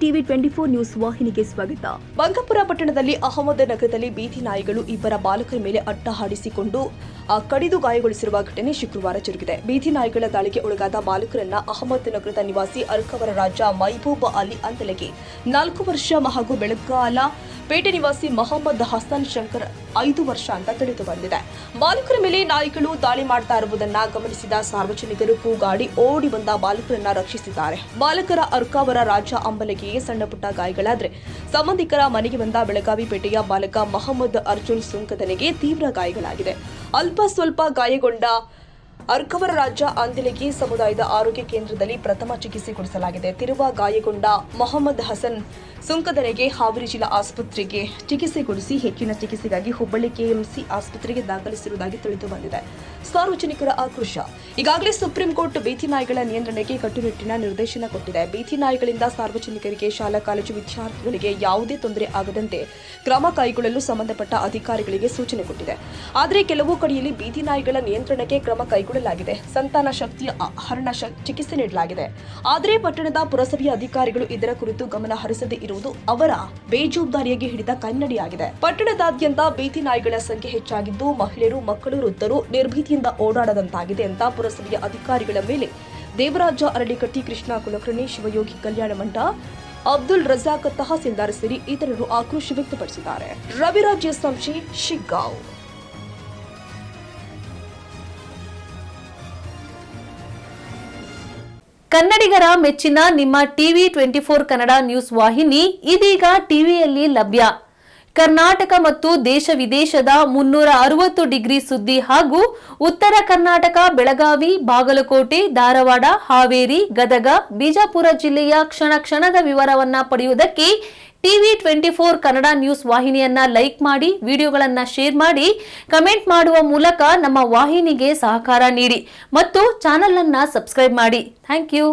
TV 24 news ವಾಹಿನಿಗೆ ಸ್ವಾಗತ. ಬಂಕಾಪುರ ಪಟ್ಟಣದಲ್ಲಿ ಅಹಮದ್ ನಗರದಲ್ಲಿ ಬೀದಿ ನಾಯಿಗಳು ಇಬ್ಬರ ಬಾಲಕರ ಮೇಲೆ ಅಟ್ಟಹಾಡಿಸಿಕೊಂಡು ಕಡಿದು ಗಾಯಗೊಳಿಸಿರುವ ಘಟನೆ ಶುಕ್ರವಾರ ಜರುಗಿದೆ. ಬೀದಿ ನಾಯಿಗಳ ದಾಳಿಗೆ ಒಳಗಾದ ಬಾಲಕರನ್ನ ಅಹಮದ್ ನಗರದ ನಿವಾಸಿ ಅರ್ಕವರ ರಾಜ ಮೈಬೂಬ್ ಅಲಿ ಅಂತಲಗೆ 4 ವರ್ಷ ಹಾಗೂ ಬೆಳಗಾಲ ಪೇಟೆ ನಿವಾಸಿ ಮೊಹಮ್ಮದ್ ಹಸನ್ ಶಂಕರ್ 5 ವರ್ಷ ಅಂತ ತಿಳಿದು ಬಂದಿದೆ. ಬಾಲಕರ ಮೇಲೆ ನಾಯಿಗಳು ದಾಳಿ ಮಾಡ್ತಾ ಇರುವುದನ್ನ ಗಮನಿಸಿದ ಸಾರ್ವಜನಿಕರು ಕೂಗಾಡಿ ಓಡಿ ಬಂದ ಬಾಲಕರನ್ನ ರಕ್ಷಿಸಿದ್ದಾರೆ. ಬಾಲಕರ ಅರ್ಕಾವರ ರಾಜ ಅಂಬಲಗೆಗೆ ಸಣ್ಣ ಪುಟ್ಟ ಗಾಯಗಳಾದ್ರೆ ಸಂಬಂಧಿಕರ ಮನೆಗೆ ಬಂದ ಬೆಳಗಾವಿ ಪೇಟೆಯ ಬಾಲಕ ಮೊಹಮ್ಮದ್ ಅರ್ಜುನ್ ಸುಂಕದನಿಗೆ ತೀವ್ರ ಗಾಯಗಳಾಗಿದೆ. ಅಲ್ಪ ಸ್ವಲ್ಪ ಗಾಯಗೊಂಡ ಅರ್ಕವರ ರಾಜ ಅಂದಿಲಗಿ ಸಮುದಾಯದ ಆರೋಗ್ಯ ಕೇಂದ್ರದಲ್ಲಿ ಪ್ರಥಮ ಚಿಕಿತ್ಸೆ ಕೊಡಿಸಲಾಗಿದೆ. ತೀವ್ರ ಗಾಯಗೊಂಡ ಮೊಹಮ್ಮದ್ ಹಸನ್ ಸುಂಕದನೆಗೆ ಹಾವೇರಿ ಜಿಲ್ಲಾ ಆಸ್ಪತ್ರೆಗೆ ಚಿಕಿತ್ಸೆ ಕೊಡಿಸಿ ಹೆಚ್ಚಿನ ಚಿಕಿತ್ಸೆಗಾಗಿ ಹುಬ್ಬಳ್ಳಿ ಕೆಎಂಸಿ ಆಸ್ಪತ್ರೆಗೆ ದಾಖಲಿಸಿರುವುದಾಗಿ ತಿಳಿದು ಬಂದಿದೆ. ಸಾರ್ವಜನಿಕರ ಆಕ್ರೋಶ. ಈಗಾಗಲೇ ಸುಪ್ರೀಂ ಕೋರ್ಟ್ ಬೀದಿ ನಾಯಿಗಳ ನಿಯಂತ್ರಣಕ್ಕೆ ಕಟ್ಟುನಿಟ್ಟಿನ ನಿರ್ದೇಶನ ಕೊಟ್ಟಿದೆ. ಬೀದಿ ನಾಯಿಗಳಿಂದ ಸಾರ್ವಜನಿಕರಿಗೆ, ಶಾಲಾ ಕಾಲೇಜು ವಿದ್ಯಾರ್ಥಿಗಳಿಗೆ ಯಾವುದೇ ತೊಂದರೆ ಆಗದಂತೆ ಕ್ರಮ ಕೈಗೊಳ್ಳಲು ಸಂಬಂಧಪಟ್ಟ ಅಧಿಕಾರಿಗಳಿಗೆ ಸೂಚನೆ ಕೊಟ್ಟಿದೆ. ಆದರೆ ಕೆಲವು ಕಡೆಯಲ್ಲಿ ಬೀದಿ ನಾಯಿಗಳ ನಿಯಂತ್ರಣಕ್ಕೆ ಕ್ರಮ ಕೈಗೊಳ್ಳಲಾಗಿದೆ. ಸಂತಾನ ಶಕ್ತಿಯ ಹರಣ ಚಿಕಿತ್ಸೆ ನೀಡಲಾಗಿದೆ. ಆದರೆ ಪಟ್ಟಣದ ಪುರಸಭೆಯ ಅಧಿಕಾರಿಗಳು ಇದರ ಕುರಿತು ಗಮನ ಹರಿಸದೇ ಇರುವುದು ಅವರ ಬೇಜವಾಬ್ದಾರಿಯಾಗಿ ಹಿಡಿದ ಕನ್ನಡಿಯಾಗಿದೆ. ಪಟ್ಟಣದಾದ್ಯಂತ ಬೀದಿ ನಾಯಿಗಳ ಸಂಖ್ಯೆ ಹೆಚ್ಚಾಗಿದ್ದು ಮಹಿಳೆಯರು, ಮಕ್ಕಳು, ವೃದ್ಧರು ನಿರ್ಭೀತಿಯಿಂದ ಓಡಾಡದಂತಾಗಿದೆ ಅಂತ ಪುರಸಭೆಯ ಅಧಿಕಾರಿಗಳ ಮೇಲೆ ದೇವರಾಜ ಅರಳಿಕಟ್ಟಿ, ಕೃಷ್ಣ ಕುಲಕರ್ಣಿ, ಶಿವಯೋಗಿ ಕಲ್ಯಾಣ ಮಂಟ, ಅಬ್ದುಲ್ ರಜಾಕ್ ತಹಸೀಲ್ದಾರ್ ಸೇರಿ ಇತರರು ಆಕ್ರೋಶ ವ್ಯಕ್ತಪಡಿಸಿದ್ದಾರೆ. ರವಿರಾಜ್ ಸಂಶಿ, ಶಿಗ್ಗಾಂವ್. ಕನ್ನಡಿಗರ ಮೆಚ್ಚಿನ ನಿಮ್ಮ ಟಿವಿ 24 ಕನ್ನಡ ನ್ಯೂಸ್ ವಾಹಿನಿ ಇದೀಗ ಟಿವಿಯಲ್ಲಿ ಲಭ್ಯ. ಕರ್ನಾಟಕ ಮತ್ತು ದೇಶ ವಿದೇಶದ 360 ಡಿಗ್ರಿ ಸುದ್ದಿ ಹಾಗೂ ಉತ್ತರ ಕರ್ನಾಟಕ, ಬೆಳಗಾವಿ, ಬಾಗಲಕೋಟೆ, ಧಾರವಾಡ, ಹಾವೇರಿ, ಗದಗ, ಬಿಜಾಪುರ ಜಿಲ್ಲೆಯ ಕ್ಷಣ ಕ್ಷಣದ ವಿವರವನ್ನ ಪಡೆಯುವುದಕ್ಕೆ ಟಿವಿ 24 ಕನ್ನಡ ನ್ಯೂಸ್ ವಾಹಿನಿಯನ್ನ ಲೈಕ್ ಮಾಡಿ, ವಿಡಿಯೋಗಳನ್ನ ಶೇರ್ ಮಾಡಿ, ಕಮೆಂಟ್ ಮಾಡುವ ಮೂಲಕ ನಮ್ಮ ವಾಹಿನಿಗೆ ಸಹಕಾರ ನೀಡಿ ಮತ್ತು ಚಾನೆಲ್ ಅನ್ನ ಸಬ್ಸ್ಕ್ರೈಬ್ ಮಾಡಿ. Thank you.